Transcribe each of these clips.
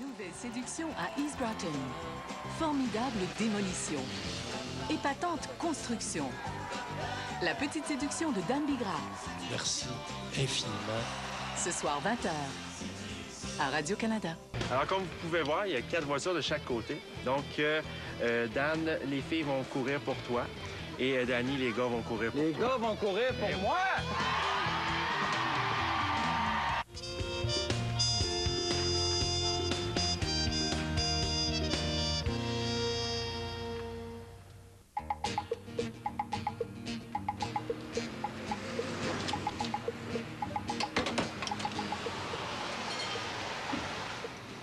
Nouvelle séduction à East Broughton. Formidable démolition. Épatante construction. La petite séduction de Dan Bigra. Merci infiniment. Ce soir, 20h. À Radio-Canada. Alors, comme vous pouvez voir, il y a 4 voitures de chaque côté. Donc, Dan, les filles vont courir pour toi. Et Danny, les gars vont courir pour toi. Les gars vont courir pour moi!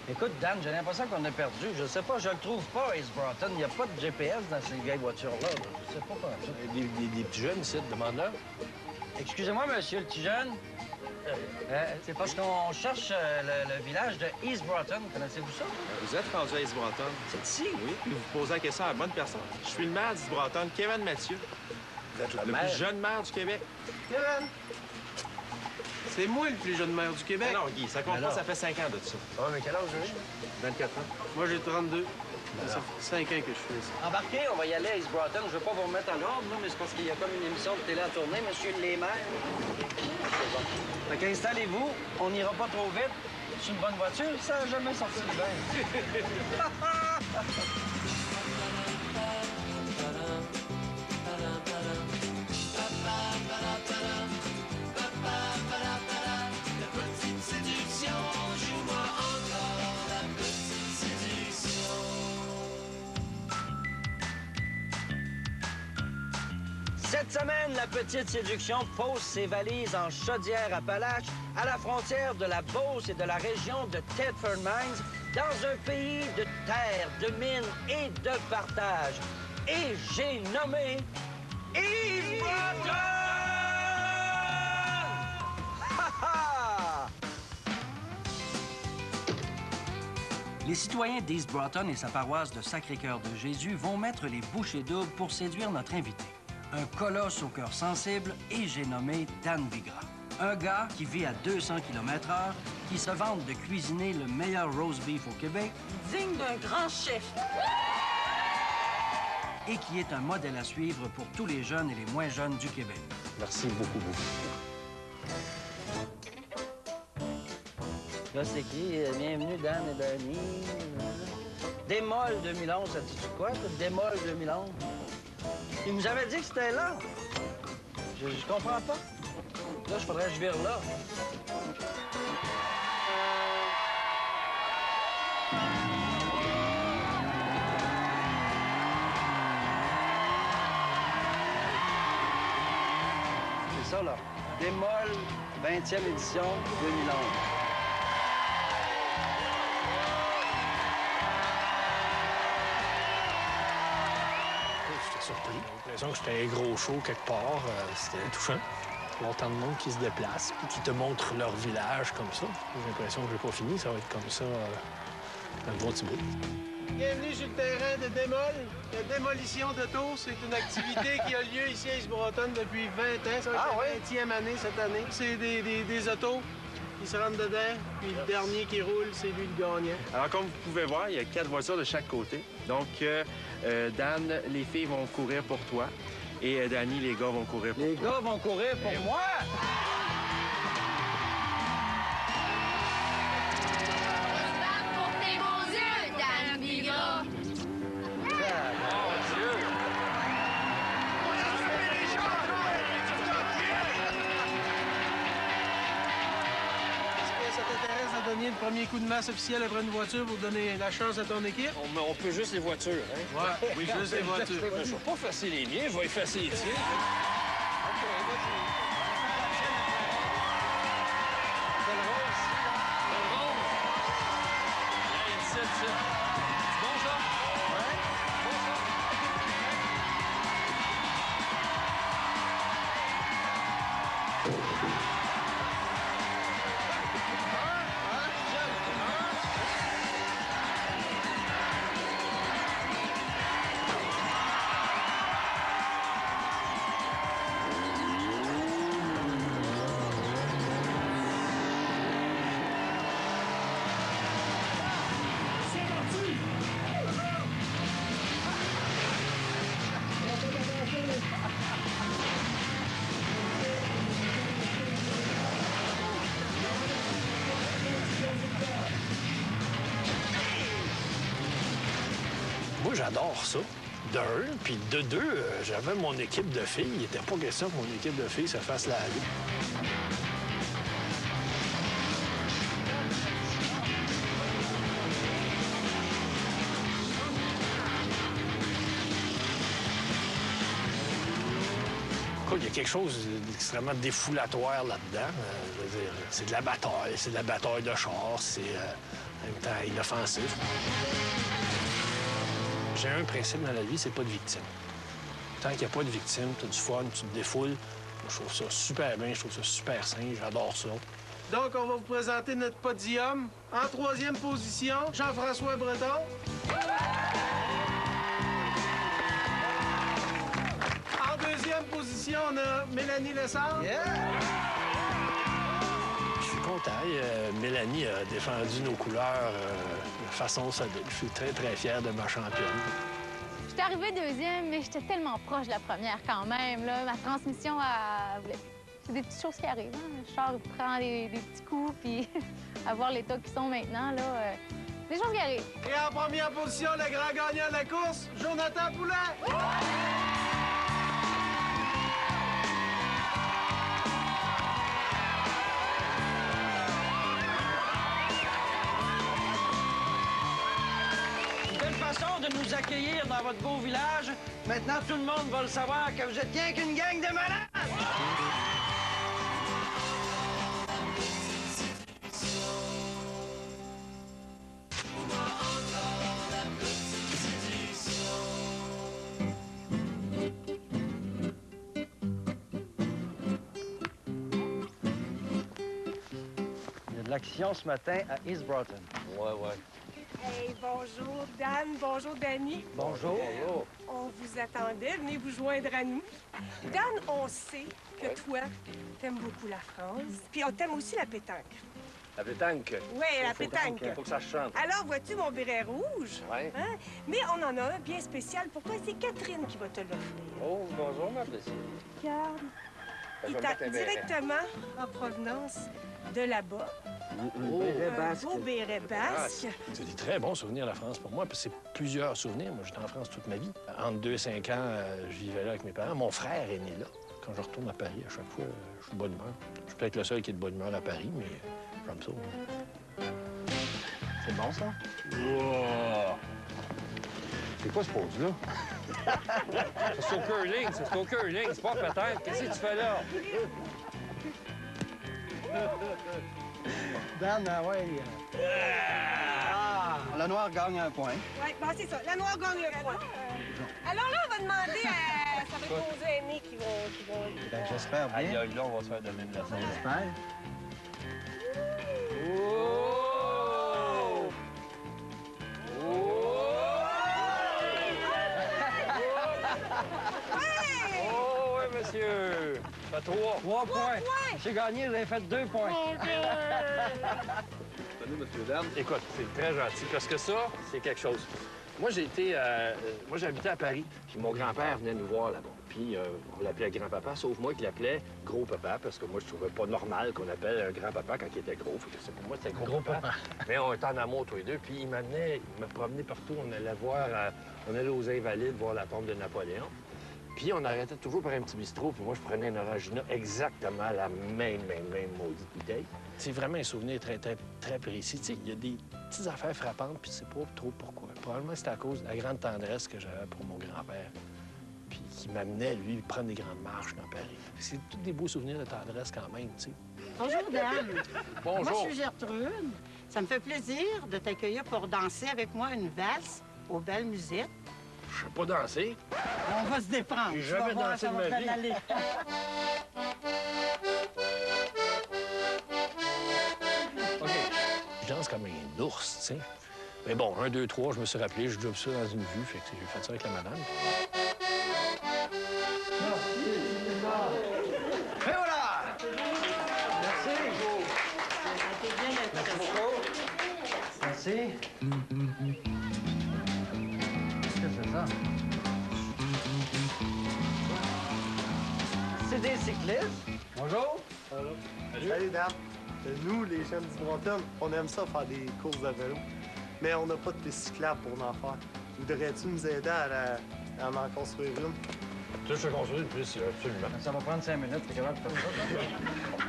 Écoute, Dan, j'ai l'impression qu'on a perdu. Je sais pas, je le trouve pas, East Broughton. Il n'y a pas de GPS dans ces vieilles voitures-là. Je sais pas comment ça. Des petits jeunes ici, demande-leur. Excusez-moi, monsieur le petit jeune. C'est parce qu'on cherche le village de East Broughton. Connaissez-vous ça? Vous êtes rendu à East Broughton. C'est ici? Oui, puis vous posez la question à la bonne personne. Je suis le maire d'East Broughton, Kevin Mathieu. Vous êtes le Le maire. plus jeune maire du Québec. Kevin! C'est moi le plus jeune maire du Québec. Ah non, Guy, ça compte pas, ça fait 5 ans de ça. Ah, mais quel âge vous avez? 24 ans. Moi, j'ai 32. Ça fait 5 ans que je fais ça. Embarquez, on va y aller à East Broughton. Je veux pas vous remettre à l'ordre, là, mais c'est parce qu'il y a comme une émission de télé à tourner, monsieur les maires. C'est bon. Fait qu'installez-vous, on n'ira pas trop vite. C'est une bonne voiture, ça n'a jamais sorti de bain. Cette semaine, la petite séduction pose ses valises en Chaudière-Appalaches, à la frontière de la Beauce et de la région de Thetford Mines, dans un pays de terre, de mines et de partage. Et j'ai nommé East Broughton! Ha, ha! Les citoyens d'East Broughton et sa paroisse de Sacré-Cœur de Jésus vont mettre les bouchées doubles pour séduire notre invité. Un colosse au cœur sensible et j'ai nommé Dan Bigra. Un gars qui vit à 200 km/h, qui se vante de cuisiner le meilleur roast beef au Québec. Digne d'un grand chef. Et qui est un modèle à suivre pour tous les jeunes et les moins jeunes du Québec. Merci beaucoup, beaucoup. Là, c'est qui? Bienvenue, Dan et Danny. Démol 2011, ça dit quoi, ça? Démol 2011? Il nous avait dit que c'était là. Je comprends pas. Là, il faudrait que je vire là. C'est ça, là. Démol, 20e édition, 2011. J'étais surpris. J'ai l'impression que j'étais un gros show quelque part. C'était touchant. Longtemps de monde qui se déplace puis qui te montre leur village comme ça. J'ai l'impression que je n'ai pas fini. Ça va être comme ça un bon petit bout. Bienvenue sur le terrain de Démol. La démolition d'auto, c'est une activité qui a lieu ici à East Broughton depuis 20 ans. Ça va être la 20e année cette année. C'est des autos qui se rentrent dedans, puis le dernier qui roule, c'est lui le gagnant. Alors, comme vous pouvez voir, il y a 4 voitures de chaque côté. Donc, Dan, les filles vont courir pour toi. Et Danny, les gars vont courir pour toi. Les gars vont courir pour moi! Pour tes beaux yeux, Dan Bigra. Est-ce que ça t'intéresse de donner le premier coup de masse officiel après une voiture pour donner la chance à ton équipe? On peut juste les voitures, hein? Ouais, oui, juste les voitures. Je vais pas effacer les miens, je vais effacer les tiens. moi, j'adore ça. De un, puis de deux, j'avais mon équipe de filles. Il n'était pas question que mon équipe de filles se fasse laver. Il y a quelque chose d'extrêmement défoulatoire là-dedans. Je veux dire, c'est de la bataille de chars, c'est en même temps inoffensif. J'ai un principe dans la vie, c'est pas de victime. Tant qu'il n'y a pas de victime, tu as du fun, tu te défoules. Je trouve ça super bien, je trouve ça super sain, j'adore ça. Donc, on va vous présenter notre podium. En troisième position, Jean-François Breton. En deuxième position, on a Mélanie Lessard. Je suis content. Mélanie a défendu nos couleurs de façon solide. Je suis très, très fier de ma championne. J'étais arrivée deuxième, mais j'étais tellement proche de la première quand même. Là. Ma transmission, c'est des petites choses qui arrivent. Hein? Le char prend des petits coups, puis à voir l'état qu'ils sont maintenant, là, des choses qui arrivent. Et en première position, le grand gagnant de la course, Jonathan Poulet. De nous accueillir dans votre beau village. Maintenant, tout le monde va le savoir que vous êtes bien qu'une gang de malades! Il y a de l'action ce matin à East Broughton. Ouais. Hey, bonjour Dan, bonjour Danny. Bonjour. On vous attendait, venez vous joindre à nous. Dan, on sait que toi, t'aimes beaucoup la France, puis on t'aime aussi la pétanque. La pétanque. Oui, la pétanque. Faut que ça chante. Alors, vois-tu mon béret rouge? Ouais. Hein? Mais on en a un bien spécial pour toi, c'est Catherine qui va te l'offrir. Oh, bonjour, ma petite. Regarde. Il est directement en provenance de là-bas. Un beau béret basque. C'est des très bons souvenirs, la France, pour moi, parce que c'est plusieurs souvenirs. Moi, j'étais en France toute ma vie. Entre 2 et 5 ans, je vivais là avec mes parents. Mon frère est né là. Quand je retourne à Paris, à chaque fois, je suis de bonne humeur. Je suis peut-être le seul qui est de bonne humeur à Paris, mais j'aime ça. C'est bon, ça? Wow. C'est quoi ce pose-là? C'est au curling, c'est pas peut-être. Qu'est-ce que tu fais là? Dan, ouais. La noire gagne un point. Oui, bon, c'est ça. La noire gagne un point. Alors là, on va demander à... Ça va être nos aînés qui vont... Ben, j'espère bien. Aïe, là, on va se faire donner une leçon. J'espère. Oh! Oh, oui, monsieur! Ça fait 3. 3 points. J'ai gagné, vous avez fait 2 points. Salut, monsieur, dame. Écoute, c'est très gentil, parce que ça, c'est quelque chose. Moi, j'habitais à Paris, puis mon grand-père venait nous voir là-bas. Puis on l'appelait grand-papa, sauf moi qui l'appelais gros-papa, parce que moi, je trouvais pas normal qu'on appelle un grand-papa quand il était gros. Fait que pour moi, c'était gros-papa. Mais on était en amour tous les deux, puis il me promenait partout. On allait voir, on allait aux Invalides voir la tombe de Napoléon. Puis on arrêtait toujours par un petit bistrot, puis moi, je prenais une Orangina, exactement la même maudite bouteille. C'est vraiment un souvenir très, très, très précis. Tu sais, il y a des petites affaires frappantes, puis c'est pas trop pourquoi. Probablement c'est à cause de la grande tendresse que j'avais pour mon grand-père, puis qui m'amenait, lui, prendre des grandes marches dans Paris. C'est tous des beaux souvenirs de tendresse quand même, tu sais. Bonjour, Dan. Bonjour. Moi, je suis Gertrude. Ça me fait plaisir de t'accueillir pour danser avec moi une valse aux belles musiques. Je sais pas danser. On va se déprendre. J'ai Tu vas jamais voir, dansé ça de va ma bien vie. aller. OK. Je danse comme un ours, tu sais. Mais bon, 1, 2, 3, je me suis rappelé, je joue ça dans une vue, fait que j'ai fait ça avec la madame. Et voilà! Merci. Merci beaucoup. Merci. Qu'est-ce que c'est ça? C'est des cyclistes. Bonjour. Salut, Dan. Nous, les jeunes du Broughton, on aime ça faire des courses de vélo. Mais on n'a pas de piste cyclable pour en faire. Voudrais-tu nous aider à m'en construire une? Tu veux que je te construise une piste, absolument. Ça va prendre 5 minutes, t'es capable de faire ça?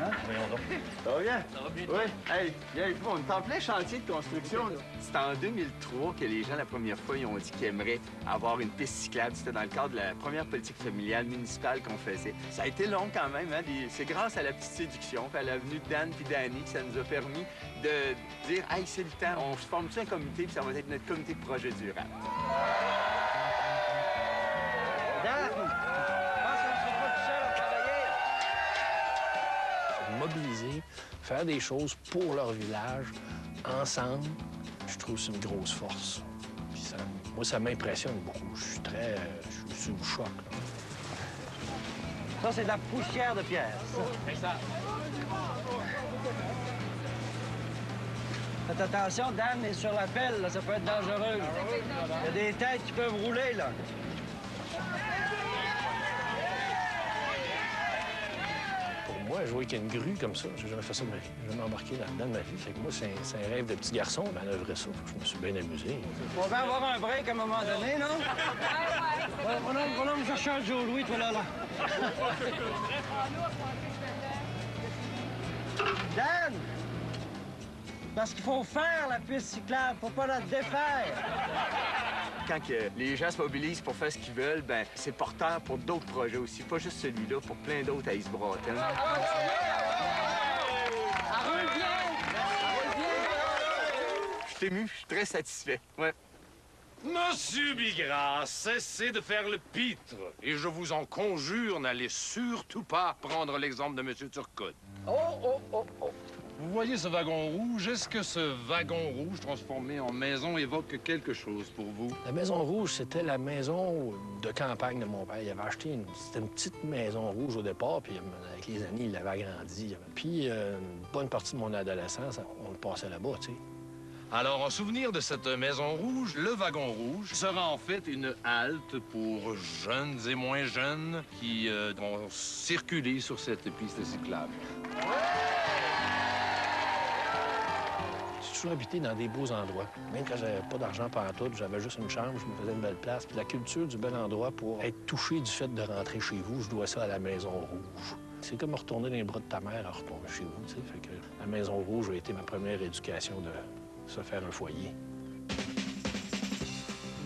Hein? Voyons donc. Ça va bien? Ça va bien. Oui. Hey, on est en plein chantier de construction. C'était en 2003 que les gens, la première fois, ils ont dit qu'ils aimeraient avoir une piste cyclable. C'était dans le cadre de la première politique familiale municipale qu'on faisait. Ça a été long quand même. Hein? C'est grâce à la petite séduction, puis à la venue de Dan puis d'Annie que ça nous a permis de dire « Hey, c'est le temps, on se forme-tu un comité, puis ça va être notre comité de projet durable. » Mobiliser, faire des choses pour leur village, ensemble, je trouve que c'est une grosse force. Puis moi, ça m'impressionne beaucoup. Je suis sous le choc. Là. Ça, c'est de la poussière de pierre. Faites attention, Dan est sur la pelle, là, ça peut être dangereux. Il y a des têtes qui peuvent rouler, là. Moi, jouer avec une grue comme ça, j'ai jamais fait ça de ma vie. J'ai jamais embarqué là-dedans de ma vie. Fait que moi, c'est un rêve de petit garçon, manœuvrer ça. Je me suis bien amusé. On va avoir un break à un moment donné, non? On me chercher un Joe Louis, toi, là. Dan! Parce qu'il faut faire la piste cyclable, faut pas la défaire. Quand les gens se mobilisent pour faire ce qu'ils veulent, ben c'est porteur pour d'autres projets aussi, pas juste celui-là, pour plein d'autres à East Broughton. Je suis ému, je suis très satisfait. Ouais. Monsieur Bigras, cessez de faire le pitre. Et je vous en conjure, n'allez surtout pas prendre l'exemple de Monsieur Turcotte. Oh! Vous voyez ce wagon rouge? Est-ce que ce wagon rouge transformé en maison évoque quelque chose pour vous? La Maison Rouge, c'était la maison de campagne de mon père. Il avait acheté c'était une petite maison rouge au départ, puis avec les années, il l'avait agrandie. Puis une bonne partie de mon adolescence, on le passait là-bas, tu sais. Alors, en souvenir de cette maison rouge, le wagon rouge sera en fait une halte pour jeunes et moins jeunes qui vont circuler sur cette piste cyclable. J'ai toujours habité dans des beaux endroits. Même quand j'avais pas d'argent pantoute, j'avais juste une chambre, je me faisais une belle place. Puis la culture du bel endroit pour être touché du fait de rentrer chez vous, je dois ça à la Maison Rouge. C'est comme retourner dans les bras de ta mère à retourner chez vous, tu sais. Fait que la Maison Rouge a été ma première éducation de se faire un foyer.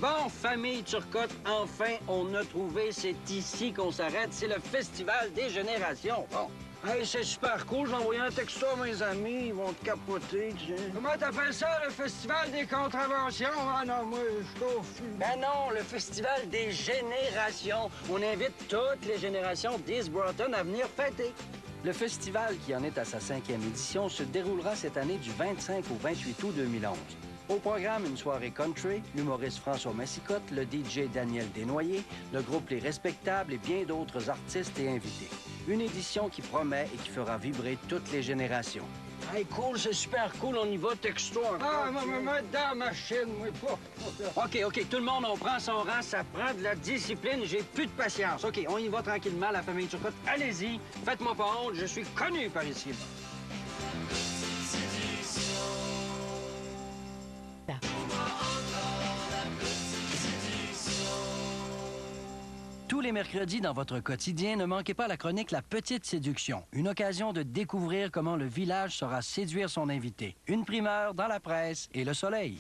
Bon, famille Turcotte, enfin, on a trouvé, c'est ici qu'on s'arrête. C'est le Festival des générations. Bon. Hey, c'est super cool. J'ai envoyé un texto à mes amis. Ils vont te capoter, tu sais. Comment t'appelles ça, le Festival des contraventions? Ah non, moi, je suis confus. Ben non, le Festival des générations. On invite toutes les générations d'East Broughton à venir fêter. Le festival, qui en est à sa 5e édition, se déroulera cette année du 25 au 28 août 2011. Au programme, une soirée country, l'humoriste François Massicotte, le DJ Daniel Desnoyers, le groupe Les Respectables et bien d'autres artistes et invités. Une édition qui promet et qui fera vibrer toutes les générations. Hey, cool, c'est super cool, on y va texto encore. Ah, me mettre dans la machine, moi, pas. OK, tout le monde, on prend son rang, ça prend de la discipline, j'ai plus de patience. OK, on y va tranquillement, la famille Turcotte. Allez-y, faites-moi pas honte, je suis connu par ici. Tous les mercredis dans votre quotidien, ne manquez pas la chronique La Petite Séduction. Une occasion de découvrir comment le village saura séduire son invité. Une primeur dans la presse et Le Soleil.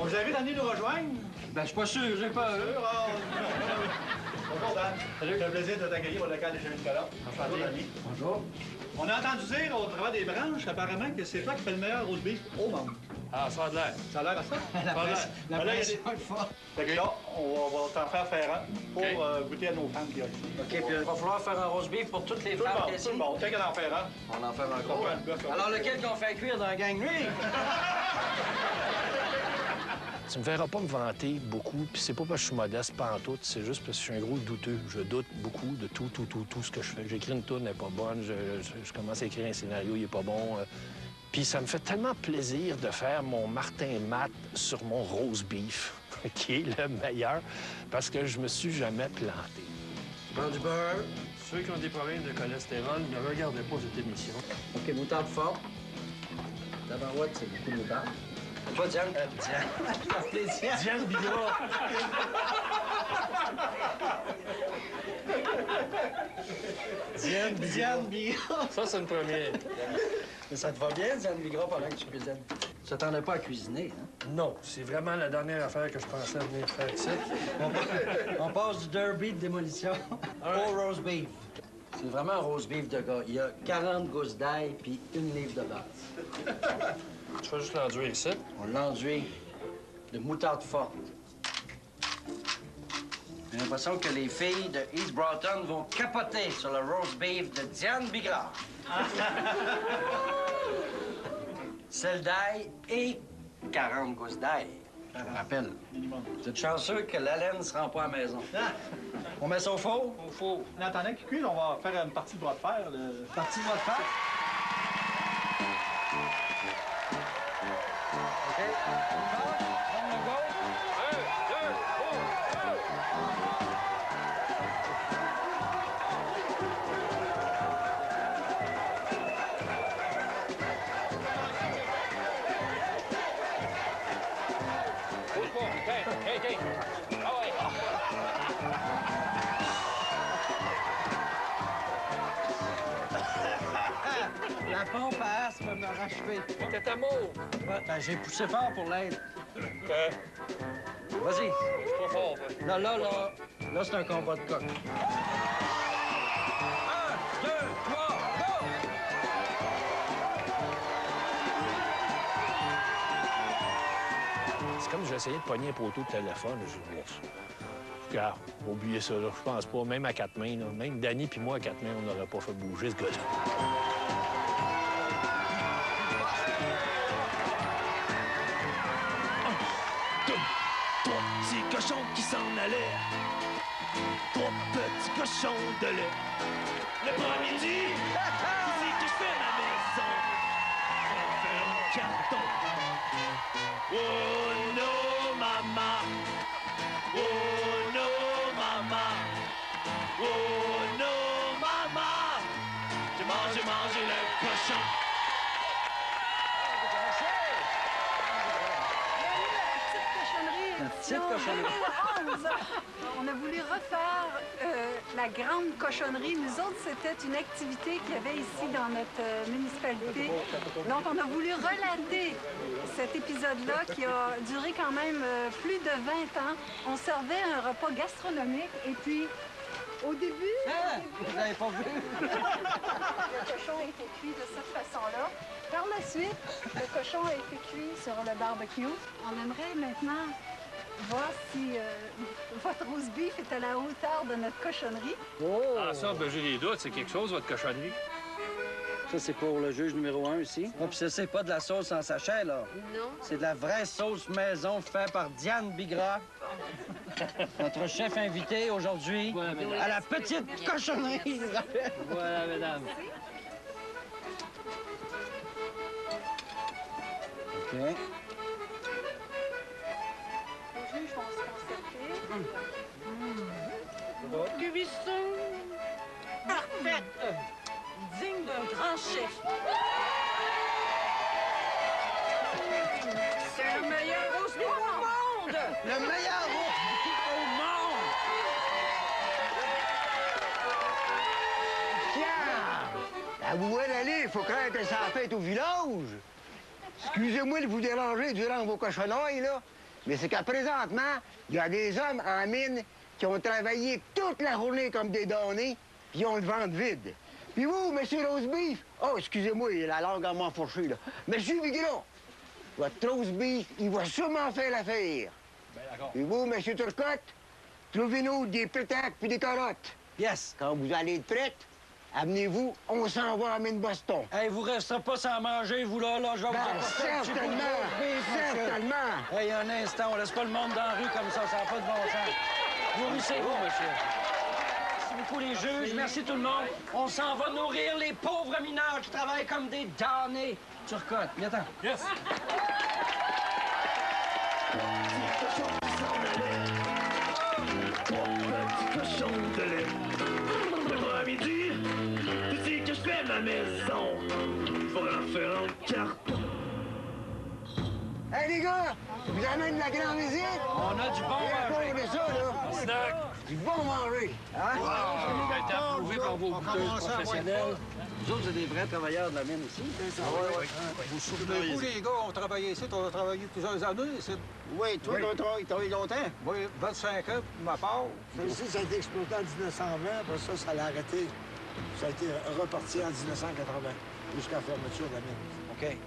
On vous invite à venir nous rejoindre? Ben, je suis pas sûr, j'ai peur. Bonjour, Dan. Salut. C'est un plaisir de t'accueillir au local des Chemins de Colombe. Enchanté, ami. Bonjour. On a entendu dire au travers des branches, apparemment, que c'est toi qui fais le meilleur roast beef au monde. Ah, ça a de l'air. Ça a l'air à ça? La pression est forte. Fait que là, on va t'en faire un pour goûter à nos femmes qui ont ici. OK, puis il va falloir faire un roast beef pour toutes les femmes qui sont ici. Tout le monde. Tant qu'à en faire un. On en fait encore. Alors, lequel qu'on fait cuire dans la gang, lui? Tu me verras pas me vanter beaucoup, puis c'est pas parce que je suis modeste, pas en tout, c'est juste parce que je suis un gros douteux. Je doute beaucoup de tout ce que je fais. J'écris une tourne, elle n'est pas bonne, je commence à écrire un scénario, il est pas bon. Puis ça me fait tellement plaisir de faire mon Martin Matt sur mon roast beef, qui est le meilleur, parce que je me suis jamais planté. Prends du beurre. Ceux qui ont des problèmes de cholestérol, ne regardez pas cette émission. OK, moutarde forte. D'abord, c'est beaucoup de moutarde. Pas Diane. Diane. Diane Bigra. Diane Bigra. Ça, c'est une première. Mais ça te va bien, Diane Bigra, pendant que tu cuisines? Tu t'attendais pas à cuisiner, hein? Non, c'est vraiment la dernière affaire que je pensais venir faire ici. On passe du derby de démolition au roast beef. C'est vraiment un roast beef de gars. Il y a 40 gousses d'ail puis 1 livre de base. Tu vas juste l'enduire ici. On l'enduit de moutarde forte. J'ai l'impression que les filles de East Broughton vont capoter sur le roast beef de Diane Bigra. Sel d'ail et 40 gousses d'ail. Je me rappelle. Vous êtes chanceux que la laine ne se rend pas à la maison. On met ça au four? Au four. En attendant qu'il cuise, on va faire une partie de bras de fer. Partie de bras de fer? OK. On le go. 1, 2, 1. La pompe à asthme me rachevé. T'es amour. Ben, j'ai poussé fort pour l'aide. Vas-y. C'est pas fort, ça. Là, c'est un combat de coq. 1, 2, 3, go! C'est comme j'ai essayé de pogner un poteau de téléphone. Je dis, regarde, oubliez ça, là. Je pense pas. Même à 4 mains, là. Même Danny puis moi, à 4 mains, on n'aurait pas fait bouger ce gars-là. Trois petits cochons qui s'en allaient. Trois petits cochons de lait. Le premier dit, c'est que je fais ma maison. On fait un carton. Oh no, maman. Oh no, maman. Oh no, maman. J'ai mangé le cochon. La petite cochonnerie. On a voulu refaire la grande cochonnerie. Nous autres, c'était une activité qu'il y avait ici dans notre municipalité. Donc, on a voulu relater cet épisode-là qui a duré quand même plus de 20 ans. On servait un repas gastronomique et puis, au début... Vous n'avez pas vu? Le cochon a été cuit de cette façon-là. Par la suite, le cochon a été cuit sur le barbecue. On aimerait maintenant voir si votre roast beef est à la hauteur de notre cochonnerie. Oh! Ah, ça, ben, j'ai des doutes. C'est quelque chose, votre cochonnerie. Ça, c'est pour le juge numéro 1 ici. Oh, puis ça, c'est pas de la sauce en sachet, là. Non. C'est de la vraie sauce maison faite par Diane Bigra. Notre chef invité aujourd'hui à la petite cochonnerie, je rappelle. Voilà, mesdames. OK. Les juges vont se concerter. Cuisson parfaite, digne d'un grand chef. C'est le meilleur roast beef au monde! Le meilleur roast beef au monde! Tiens! À vous voir aller, il faut craindre que ça fête au village. Excusez-moi de vous déranger durant vos cochonnailles, là, mais c'est qu'à présentement, il y a des hommes en mine qui ont travaillé toute la journée comme des damnés, puis ils ont le ventre vide. Puis vous, monsieur Rosebeef, oh, excusez-moi, il a la langue à m'enfourcher, là. Monsieur Bigra, votre Rosebeef, il va sûrement faire l'affaire. Ben, d'accord. Puis vous, monsieur Turcotte, trouvez-nous des pétacles puis des carottes. Yes. Quand vous allez être prête, amenez-vous, on s'en va à mine Boston. Hey, vous resterez pas sans manger, vous, là, je vais vous apporter un petit bout de roast beef, monsieur. Certainement! Hey, un instant, on laisse pas le monde dans la rue comme ça n'a pas de bon sens. Vous rissez-vous, monsieur. beaucoup les juges. Merci tout le monde. On s'en va nourrir les pauvres mineurs qui travaillent comme des damnés. Turcotte, viens-t'en. Yes. Petit cochon de lait. Le midi, tu sais que je fais ma maison. Faut la faire en carton. Hey, les gars! Vous amènez de la grande visite? On a du bon manger. On a ça, là. Snack. Du bon manger. Hein? Ça a été approuvé par vos goûteuses professionnelles. Vous autres, vous êtes des vrais travailleurs de la mine ici. Vous souvenez-vous, les gars, on travaillait ici, on a travaillé plusieurs années ici. Oui, toi, tu as travaillé longtemps? Oui, 25 ans, pour ma part. Ici, ça a été exploité en 1920, après ça, ça l'a arrêté. Ça a été reparti en 1980, jusqu'à la fermeture de la mine. OK.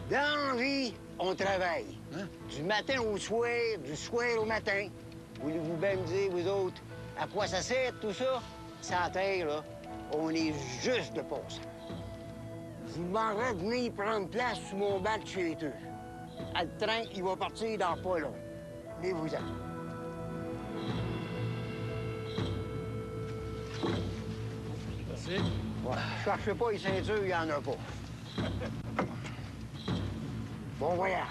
Dans la vie, on travaille. Hein? Du matin au soir, du soir au matin. Voulez-vous bien me dire, vous autres, à quoi ça sert, tout ça? Ça terre, là, on est juste de passage. Je vous demanderai de venir prendre place sous mon bac chez eux. Le train, il va partir dans pas long. Venez-vous-en. Merci. Ouais. Cherchez pas les ceintures, il n'y en a pas. Bon voyage.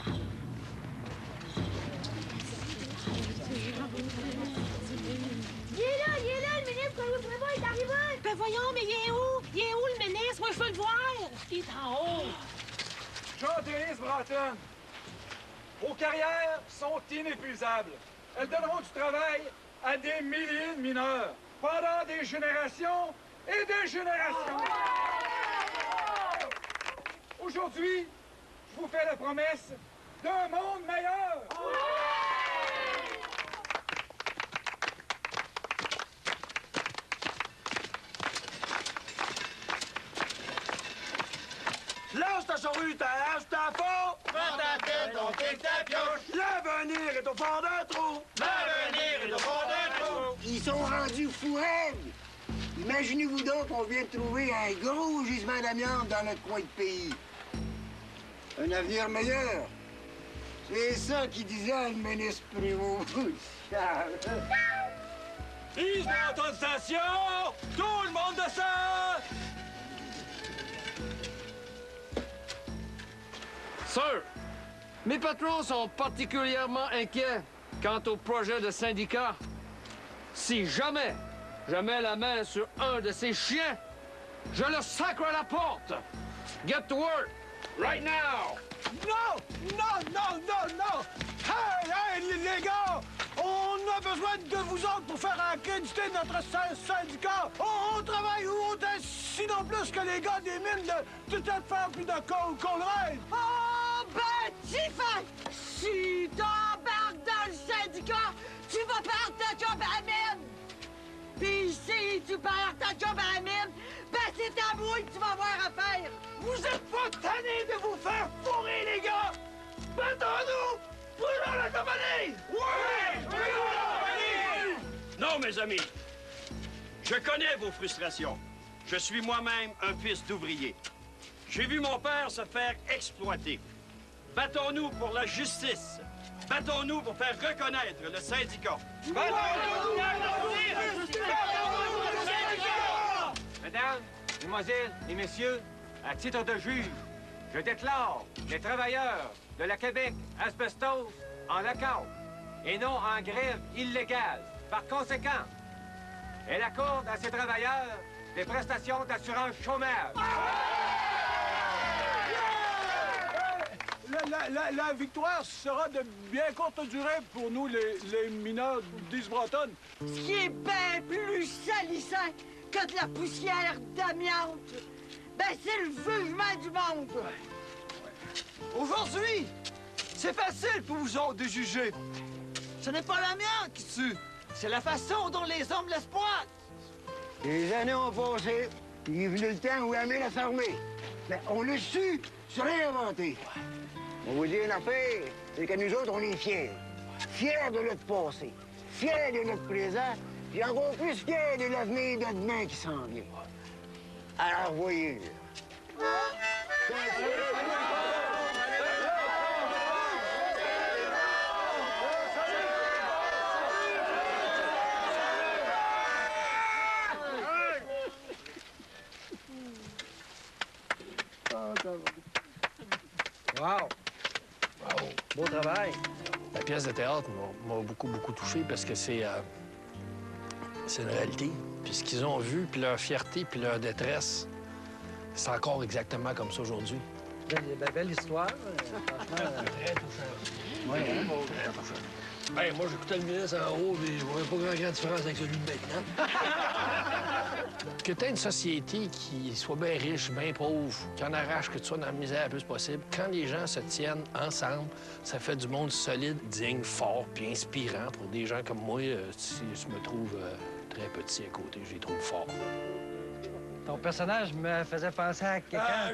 Il est là, le ministre Claude Prévost est arrivé! Ben voyons, mais il est où? Il est où, le ministre? Moi, je veux le voir! Il est en haut! Jean-Denis Bratton, vos carrières sont inépuisables. Elles donneront du travail à des milliers de mineurs pendant des générations et des générations. Aujourd'hui, je vous fais la promesse d'un monde meilleur. Lâche ta charrue, lâche ta faux! Prends ta tête, on fait ta pioche! L'avenir est au fond d'un trou! L'avenir est au fond d'un trou! Ils sont rendus fous raides. Imaginez-vous donc qu'on vient de trouver un gros gisement d'amiante dans notre coin de pays. Un avenir meilleur. C'est ça qu'il disait le ministre Prévost. Ils montent en station! Tout le monde descend! Sir, mes patrons sont particulièrement inquiets quant au projet de syndicat. Si jamais je mets la main sur un de ces chiens, je le sacre à la porte. Get to work, right now! Non! Non, non, non, non! Hey, les gars! On a besoin de vous autres pour faire accréditer notre syndicat! On travaille autant sinon plus que les gars des mines de tout à faire puis de Colrane! Oh, ben, Tiffany! Si t'embarques dans le syndicat, tu vas perdre ta job à la mine! Puis si tu perds ta job à la mine, ben c'est à moi que tu vas avoir à faire! Vous êtes pas tannés de vous faire fourrer, les gars! Battons-nous! Brûlons la compagnie! Oui! Brûlons la compagnie! Non, mes amis. Je connais vos frustrations. Je suis moi-même un fils d'ouvrier. J'ai vu mon père se faire exploiter. Battons-nous pour la justice. Battons-nous pour faire reconnaître le syndicat. Battons-nous pour la justice! Battons-nous pour le syndicat! Mesdames, Mesdemoiselles et Messieurs, à titre de juge, je déclare les travailleurs de la Québec Asbestos en lockout et non en grève illégale. Par conséquent, elle accorde à ces travailleurs des prestations d'assurance chômage. La victoire sera de bien courte durée pour nous, les mineurs d'East Broughton. Ce qui est bien plus salissant que de la poussière d'amiante, ben c'est le jugement du monde. Aujourd'hui, c'est facile pour vous autres de juger. Ce n'est pas l'amiante qui tue, c'est la façon dont les hommes l'exploitent. Les années ont passé, il est venu le temps où la mine a fermé. Mais on l'a su se réinventer. On vous dit une affaire, c'est que nous autres, on est fiers. Fiers de notre passé, fiers de notre présent, puis encore plus fiers de l'avenir de demain qui s'en vient. Alors, voyez. Beau travail. La pièce de théâtre m'a beaucoup touché parce que c'est une réalité. Puis ce qu'ils ont vu, puis leur fierté, puis leur détresse, c'est encore exactement comme ça aujourd'hui. Belle histoire. Franchement, très touchant. Oui, hein? Très touchant. Ben, moi, j'écoutais le ministre en haut, mais je voyais pas grande différence avec celui de maintenant. Que tu aies une société qui soit bien riche, bien pauvre, qui en arrache, que tu sois dans la misère le plus possible, quand les gens se tiennent ensemble, ça fait du monde solide, digne, fort, puis inspirant. Pour des gens comme moi, je me trouve très petit à côté, je les trouve forts. Ton personnage me faisait penser à quelqu'un.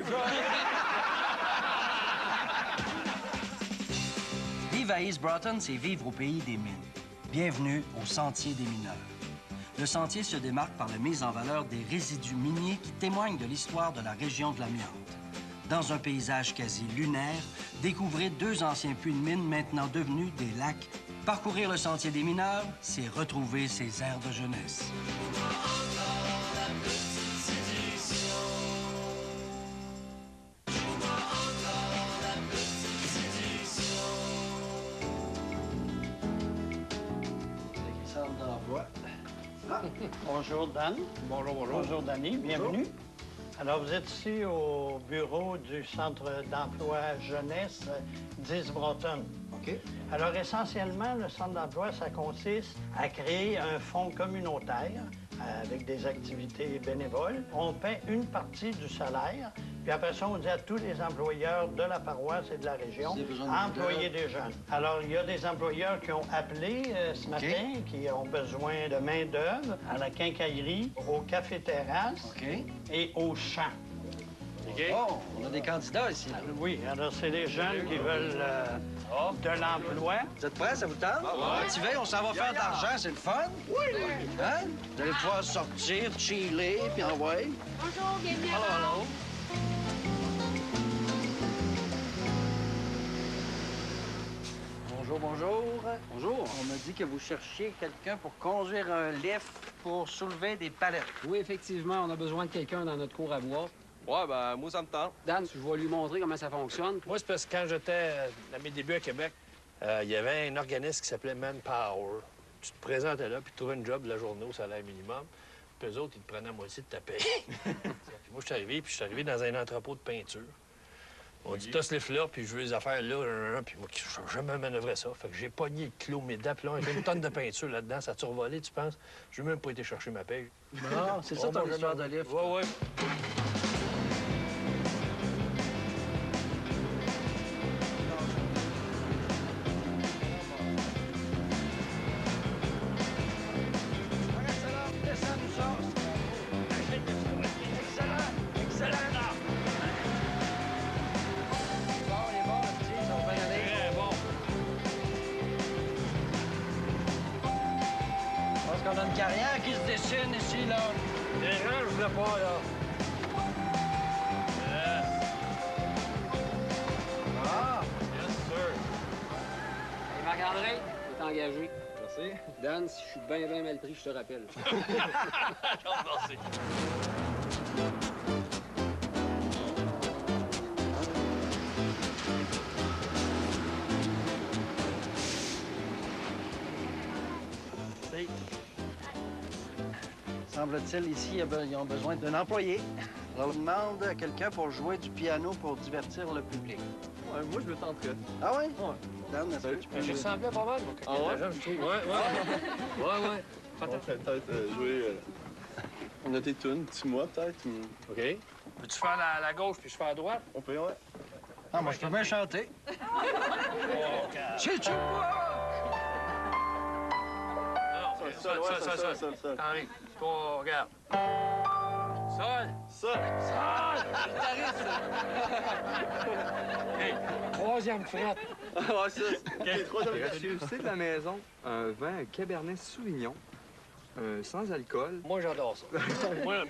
Vivre à East Broughton, c'est vivre au pays des mines. Bienvenue au Sentier des mineurs. Le sentier se démarque par la mise en valeur des résidus miniers qui témoignent de l'histoire de la région de l'amiante. Dans un paysage quasi lunaire, découvrez 2 anciens puits de mine maintenant devenus des lacs. Parcourir le Sentier des mineurs, c'est retrouver ses airs de jeunesse. Bonjour, Dan. Bonjour. Bonjour, Danny. Bienvenue. Alors, vous êtes ici au bureau du Centre d'emploi jeunesse d'East Broughton. OK. Alors, essentiellement, le Centre d'emploi, ça consiste à créer un fonds communautaire avec des activités bénévoles. On paie une partie du salaire, puis après ça, on dit à tous les employeurs de la paroisse et de la région, employer des jeunes. Alors, il y a des employeurs qui ont appelé ce matin, qui ont besoin de main-d'œuvre à la quincaillerie, au café-terrasse et au champ. Oh, on a des candidats ici. Oui, alors c'est des jeunes qui veulent de l'emploi. Vous êtes prêts, ça vous tente? Motivés, on s'en va faire de l'argent, c'est le fun? Oui! Hein? Vous allez pouvoir sortir, chiller, puis envoyer. Bonjour, bienvenue à Allô. Bonjour. Bonjour. On m'a dit que vous cherchiez quelqu'un pour conduire un lift pour soulever des palettes. Oui, effectivement, on a besoin de quelqu'un dans notre cour à bois. Ouais, ben moi, ça me tente. Dan, je vais lui montrer comment ça fonctionne. Moi, c'est parce que quand j'étais à mes débuts à Québec, il y avait un organisme qui s'appelait Manpower. Tu te présentais là, puis tu trouvais une job de la journée au salaire minimum. Puis eux autres, ils te prenaient à moitié de ta paye. Puis moi, je suis arrivé dans un entrepôt de peinture. On dit, t'as ce lift-là, puis je veux les affaires là, puis moi, je ne jamais manœuvrer ça. Fait que j'ai pogné le clos mes dents, puis là, il y avait une tonne de peinture là-dedans. Ça a-tu revolé, tu penses? Je n'ai même pas été chercher ma paye. Non, c'est ça ton histoire de lift. Ouais. On a une carrière qui se dessine ici, là. Les gens, je voulais pas, là. Ah! Yes, sir. Hey, Marc-André, tu es engagé. Merci. Dan, si je suis bien mal pris, je te rappelle. Merci. Semble-t-il, ici, ils ont besoin d'un employé. Alors, on demande à quelqu'un pour jouer du piano pour divertir le public. Ouais, moi, je me tenterais. Ah oui? Ouais. Dan, est-ce que tu peux... J'ai ressemblé pas mal, moi, quand j'étais jeune, je trouve. Ouais. On va peut-être jouer... On a tes tunes, dis-moi, peut-être, ou... OK. Peux-tu faire la gauche puis je fais à droite? On peut, ouais. Ah, moi, je peux bien chanter. Chill. Ça. Henri, toi, regarde. Sol. Hey, troisième frette. Ouais, ça. OK, troisième frette. J'ai aussi de la maison un vin Cabernet Sauvignon, sans alcool. Moi, j'adore ça.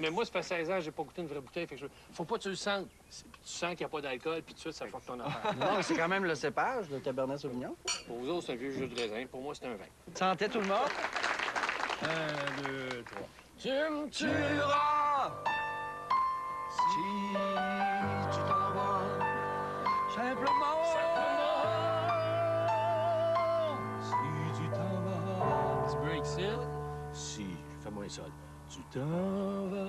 Mais moi, ça fait 16 ans que j'ai pas goûté une vraie bouteille. Fait que faut pas que tu le sentes. Tu sens qu'il n'y a pas d'alcool, puis tout de suite, ça fuck ton affaire. Non, c'est quand même le cépage, le Cabernet Sauvignon. Pour vous autres, c'est un vieux jus de raisin. Pour moi, c'est un vin. Santé, tout le monde. 1, 2, 3. Tu me tueras si tu t'en vas simplement break ici. Si, fais-moi un sol. Tu t'en vas.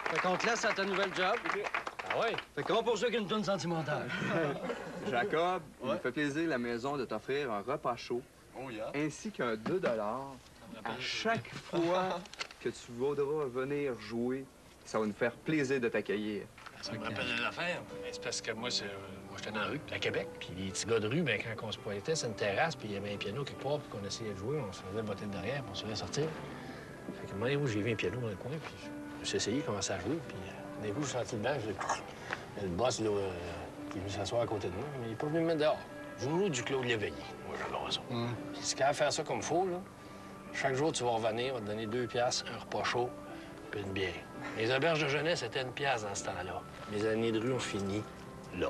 Fait qu'on te laisse à ta nouvelle job. Ah ouais? Fait qu'on poursuit avec une toune sentimentale. Jacob, il me fait plaisir la maison de t'offrir un repas chaud, ainsi qu'un 2 $ à chaque fois que tu voudras venir jouer. Ça va nous faire plaisir de t'accueillir. Ça me rappelle une affaire. C'est parce que moi, j'étais dans la rue, à Québec. Puis les petits gars de rue, bien, quand on se pointait, c'est une terrasse, puis il y avait un piano quelque part, puis qu'on essayait de jouer, on se faisait botter de derrière, puis on se faisait sortir. Fait que un moment donné, j'ai vu un piano dans le coin, puis je me suis essayé, commencer à jouer, puis d'un coup, je suis sorti dedans, le boss, là, qui est venu s'asseoir à côté de moi, mais il n'est pas venu me mettre dehors. Joue-nous du Claude Léveillé. Moi, j'adore ça. Puis si tu veux faire ça comme il faut, là, chaque jour, tu vas revenir, on va te donner 2 piastres, un repas chaud, puis une bière. Les auberges de jeunesse, c'était 1 piastre dans ce temps-là. Mes années de rue ont fini là.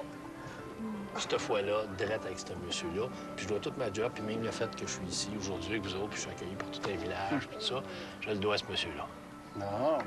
Cette fois-là, direct avec ce monsieur-là. Puis je dois toute ma job, puis même le fait que je suis ici aujourd'hui avec vous autres, puis je suis accueilli par tout un village, puis tout ça, je le dois à ce monsieur-là. Non.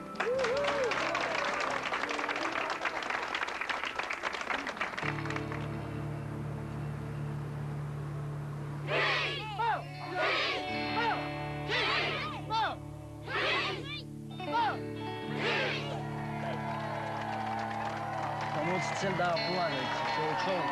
Ton mot style d'emploi, là, c'est autre chose.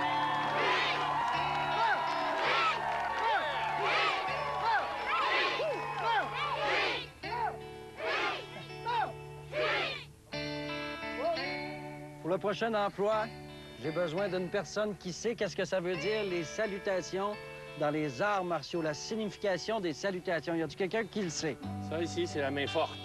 Pour le prochain emploi, j'ai besoin d'une personne qui sait qu'est-ce que ça veut dire, les salutations dans les arts martiaux, la signification des salutations. Y a-t-il quelqu'un qui le sait? Ça, ici, c'est la main forte.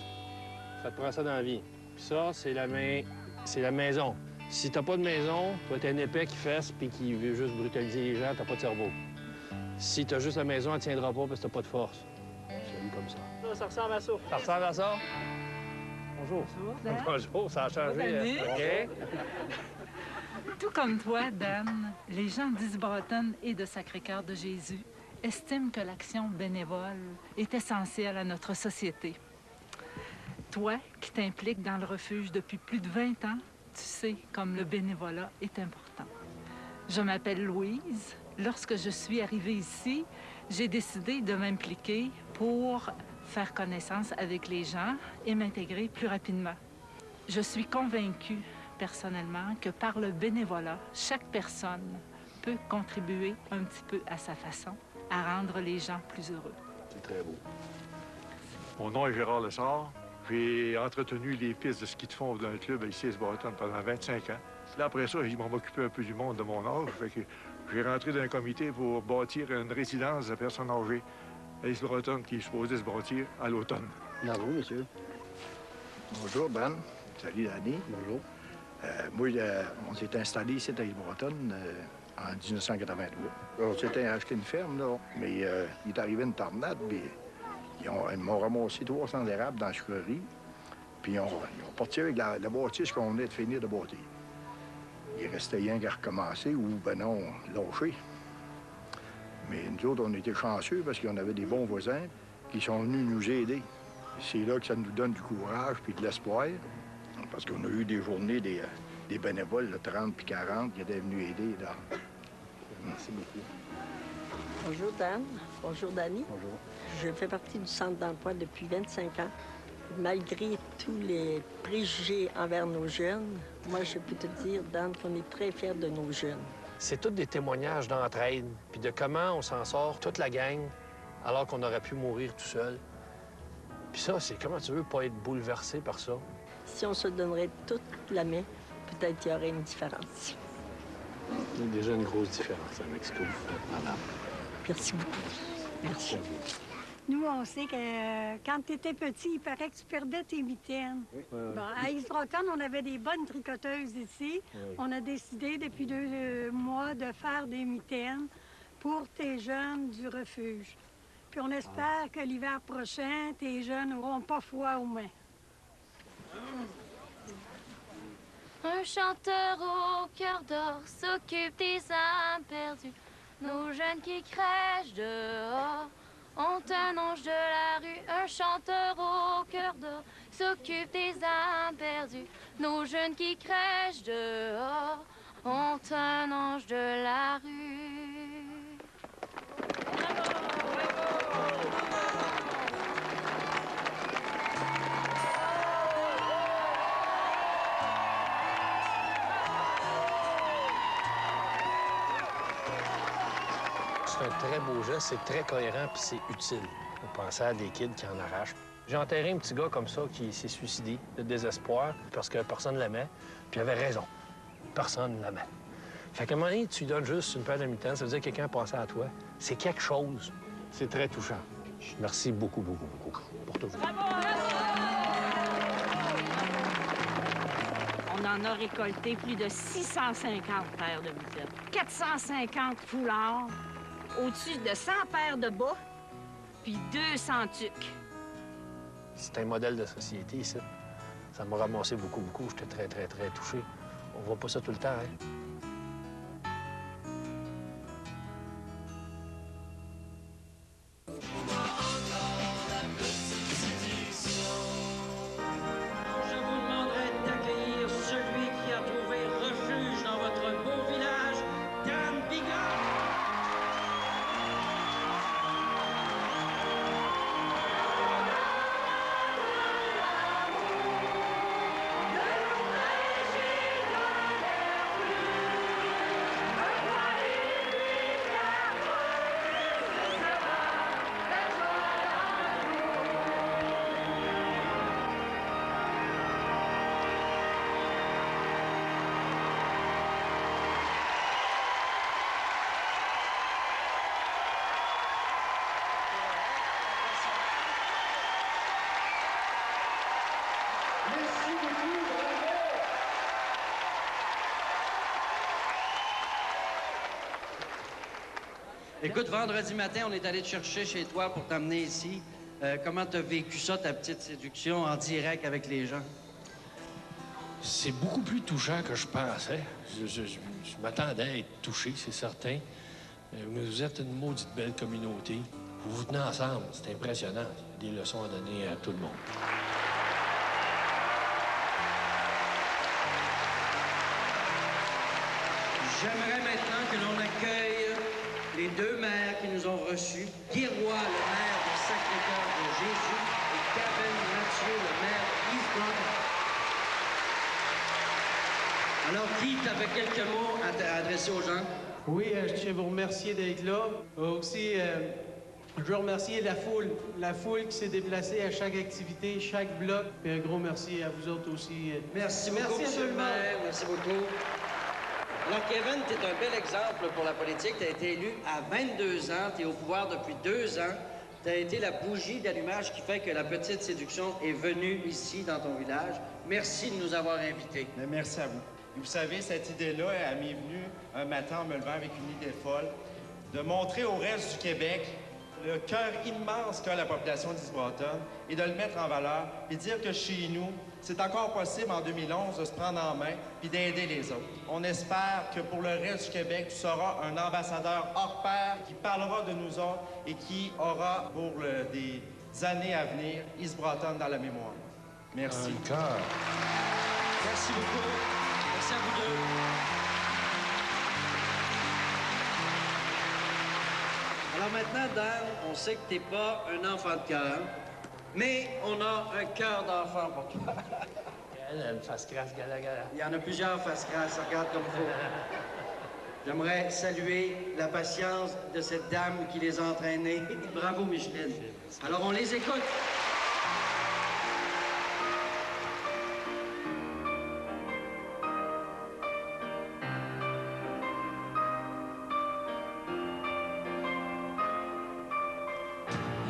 Ça te prend ça dans la vie. Puis ça, c'est la main... c'est la maison. Si t'as pas de maison, toi, t'es un épais qui fesse puis qui veut juste brutaliser les gens, t'as pas de cerveau. Si t'as juste la maison, elle tiendra pas parce que t'as pas de force. C'est vu comme ça. Ça ressemble à ça. Ça ressemble à ça? Bonjour. Bonjour, ça a changé. OK. Tout comme toi, Dan, les gens d'Isbroton et de Sacré-Cœur de Jésus estiment que l'action bénévole est essentielle à notre société. Toi, qui t'impliques dans le refuge depuis plus de 20 ans, tu sais comme le bénévolat est important. Je m'appelle Louise. Lorsque je suis arrivée ici, j'ai décidé de m'impliquer pour faire connaissance avec les gens et m'intégrer plus rapidement. Je suis convaincue, personnellement, que par le bénévolat, chaque personne peut contribuer un petit peu à sa façon à rendre les gens plus heureux. C'est très beau. Mon nom est Gérard Lessard. J'ai entretenu les pistes de ski de fond d'un club ici à Isbroton pendant 25 ans. Là, après ça, ils m'ont occupé un peu du monde de mon âge. Fait que j'ai rentré dans un comité pour bâtir une résidence de personnes âgées à Isbroton qui est supposée se bâtir à l'automne. Bravo, monsieur. Bonjour, Ben. Salut, Danny. Bonjour. Moi, on s'est installé ici à Isbroton en 1983. On s'était acheté une ferme, là, mais il est arrivé une tornade, puis ils m'ont ramassé 300 érables dans la sucrerie, puis ils ont parti avec la bâtisse qu'on venait de finir de bâtir. Il restait rien qu'à recommencer ou, ben non, lâcher. Mais nous autres, on était chanceux parce qu'on avait des bons voisins qui sont venus nous aider. C'est là que ça nous donne du courage puis de l'espoir, parce qu'on a eu des journées, des bénévoles, de 30 puis 40, qui étaient venus aider. Là. Merci beaucoup. Bonjour, Dan. Bonjour, Danny. Bonjour. Je fais partie du centre d'emploi depuis 25 ans. Malgré tous les préjugés envers nos jeunes, moi, je peux te dire, Dan, qu'on est très fiers de nos jeunes. C'est tous des témoignages d'entraide, puis de comment on s'en sort, toute la gang, alors qu'on aurait pu mourir tout seul. Puis ça, c'est comment tu veux pas être bouleversé par ça? Si on se donnerait toute la main, peut-être qu'il y aurait une différence. Il y a déjà une grosse différence avec ce que vous faites, madame. Merci beaucoup. Merci. Nous, on sait que quand tu étais petit, il paraît que tu perdais tes mitaines. Oui. Bon, à Isbroton, on avait des bonnes tricoteuses ici. Oui. On a décidé depuis 2 mois de faire des mitaines pour tes jeunes du refuge. Puis on espère que l'hiver prochain, tes jeunes n'auront pas froid aux mains. Un chanteur au cœur d'or s'occupe des âmes perdues. Nos jeunes qui crèchent dehors ont un ange de la rue. Un chanteur au cœur d'or s'occupe des âmes perdues. nos jeunes qui crèchent dehors ont un ange de la rue. C'est un très beau geste, c'est très cohérent puis c'est utile. On pensait à des kids qui en arrachent. J'ai enterré un petit gars comme ça qui s'est suicidé de désespoir parce que personne ne l'aimait. Puis il avait raison. Personne ne l'aimait. Fait qu'à un moment donné, tu lui donnes juste une paire de mitaines, ça veut dire que quelqu'un a pensé à toi. C'est quelque chose. C'est très touchant. Merci beaucoup, beaucoup, beaucoup pour tout. On en a récolté plus de 650 paires de mitaines, 450 foulards, au-dessus de 100 paires de bas, puis 200 tucs. C'est un modèle de société, ici. Ça m'a ramassé beaucoup, beaucoup. J'étais très, très, très touché. On voit pas ça tout le temps, hein? Je vous demanderai d'accueillir celui qui a trouvé refuge dans votre beau village, Dan Bigard. Écoute, vendredi matin, on est allé te chercher chez toi pour t'amener ici. Comment t'as vécu ça, ta petite séduction en direct avec les gens? C'est beaucoup plus touchant que je pensais. Je m'attendais à être touché, c'est certain. Mais vous êtes une maudite belle communauté. Vous vous tenez ensemble, c'est impressionnant. Il y a des leçons à donner à tout le monde. J'aimerais maintenant que l'on accueille les deux maires qui nous ont reçus. Guy Roy, le maire du Sacré-Cœur de Jésus, et Kevin Mathieu, le maire d'East Bronx. Alors, Guy, tu avais quelques mots à adresser aux gens? Oui, je tiens à vous remercier d'être là. Aussi, je veux remercier la foule qui s'est déplacée à chaque activité, chaque bloc. Puis un gros merci à vous autres aussi. Merci beaucoup, merci monsieur le maire. Merci beaucoup. Alors, Kevin, tu es un bel exemple pour la politique. Tu as été élu à 22 ans. Tu es au pouvoir depuis 2 ans. Tu as été la bougie d'allumage qui fait que la petite séduction est venue ici, dans ton village. Merci de nous avoir invités. Mais merci à vous. Et vous savez, cette idée-là, elle m'est venue un matin en me levant avec une idée folle, de montrer au reste du Québec le cœur immense qu'a la population d'East Bronton et de le mettre en valeur et dire que chez nous, c'est encore possible en 2011 de se prendre en main et d'aider les autres. On espère que pour le reste du Québec, tu seras un ambassadeur hors pair qui parlera de nous autres et qui aura pour des années à venir East Bronton dans la mémoire. Merci. Merci beaucoup. Merci à vous deux. Alors maintenant, Dan, on sait que t'es pas un enfant de cœur, mais on a un cœur d'enfant pour toi. Elle a une face crasse, gala. Il y en a plusieurs faces crasses, regarde comme il faut. J'aimerais saluer la patience de cette dame qui les a entraînés. Bravo, Micheline. Alors, on les écoute.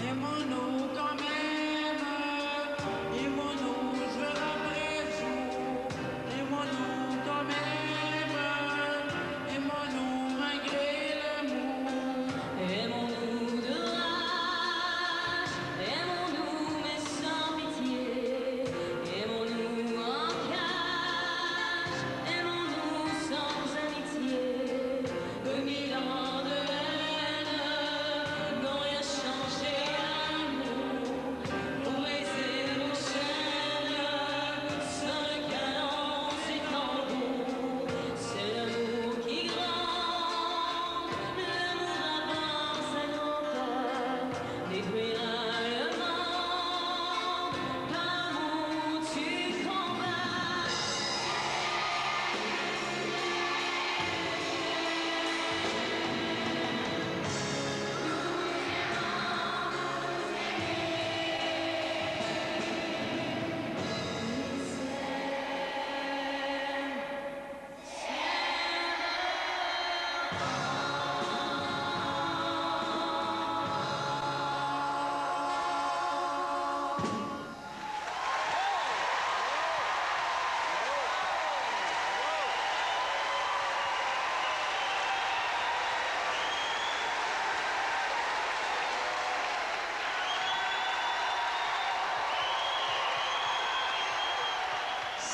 Aimons-nous quand même, aimons-nous, je veux après tout. Aimons-nous quand même, aimons-nous malgré l'amour. Aimons-nous de rage, aimons-nous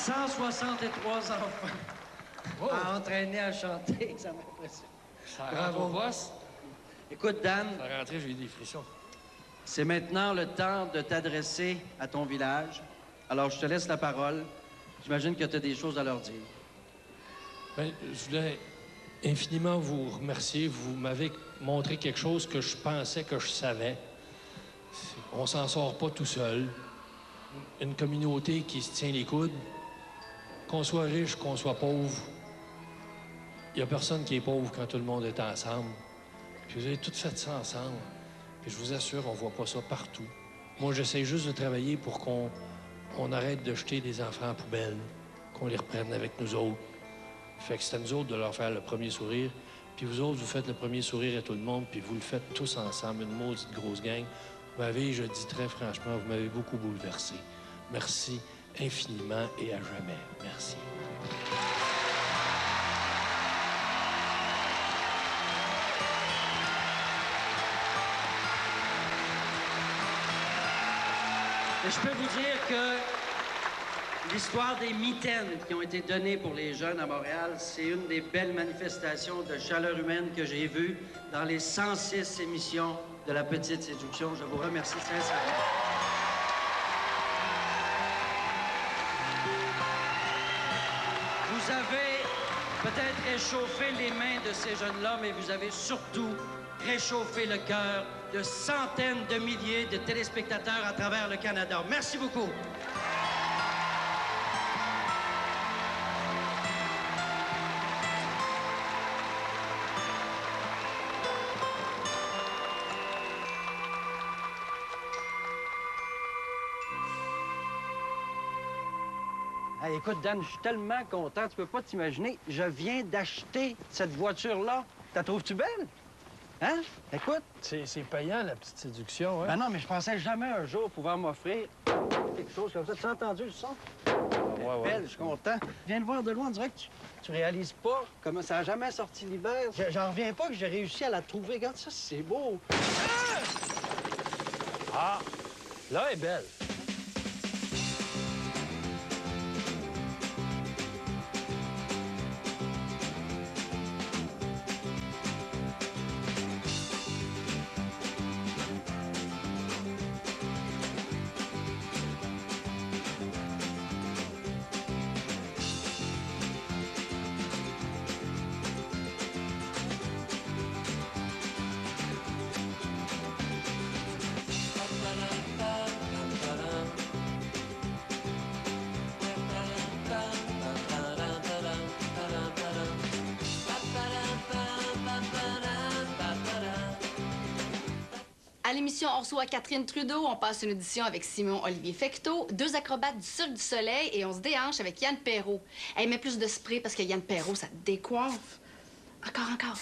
163 enfants à entraîner à chanter. Ça m'impressionne. Ça rentre au poste. Écoute, Dan. Ça rentré, j'ai eu des frissons. C'est maintenant le temps de t'adresser à ton village. Alors, je te laisse la parole. J'imagine que tu as des choses à leur dire. Bien, je voulais infiniment vous remercier. Vous m'avez montré quelque chose que je pensais que je savais. On s'en sort pas tout seul. Une communauté qui se tient les coudes, qu'on soit riche, qu'on soit pauvre, il n'y a personne qui est pauvre quand tout le monde est ensemble. Puis vous avez tout fait ça ensemble. Puis je vous assure, on ne voit pas ça partout. Moi, j'essaie juste de travailler pour qu'on arrête de jeter des enfants en poubelle, qu'on les reprenne avec nous autres. Fait que c'est à nous autres de leur faire le premier sourire. Puis vous autres, vous faites le premier sourire à tout le monde, puis vous le faites tous ensemble, une maudite grosse gang. Vous m'avez, je dis très franchement, vous m'avez beaucoup bouleversé. Merci infiniment et à jamais. Merci. Et je peux vous dire que l'histoire des mitaines qui ont été données pour les jeunes à Montréal, c'est une des belles manifestations de chaleur humaine que j'ai vues dans les 106 émissions de La Petite Séduction. Je vous remercie sincèrement. Vous avez peut-être réchauffé les mains de ces jeunes-là, mais vous avez surtout réchauffé le cœur de centaines de milliers de téléspectateurs à travers le Canada. Merci beaucoup. Hey, écoute, Dan, je suis tellement content, tu peux pas t'imaginer. Je viens d'acheter cette voiture-là. La trouves-tu belle? Hein? Écoute. C'est payant, La Petite Séduction, hein? Ben non, mais je pensais jamais un jour pouvoir m'offrir quelque chose comme ça. Tu as entendu le son? Ouais. Belle, je suis content. Je viens de voir de loin, on dirait que tu réalises pas comment ça a jamais sorti l'hiver. J'en reviens pas que j'ai réussi à la trouver. Regarde ça, c'est beau. Ah! Là, elle est belle. À l'émission, on reçoit Catherine Trudeau, on passe une audition avec Simon-Olivier Fecteau, 2 acrobates du Cirque du Soleil et on se déhanche avec Yann Perrault. Elle met plus de spray parce que Yann Perrault, ça te décoiffe. Encore.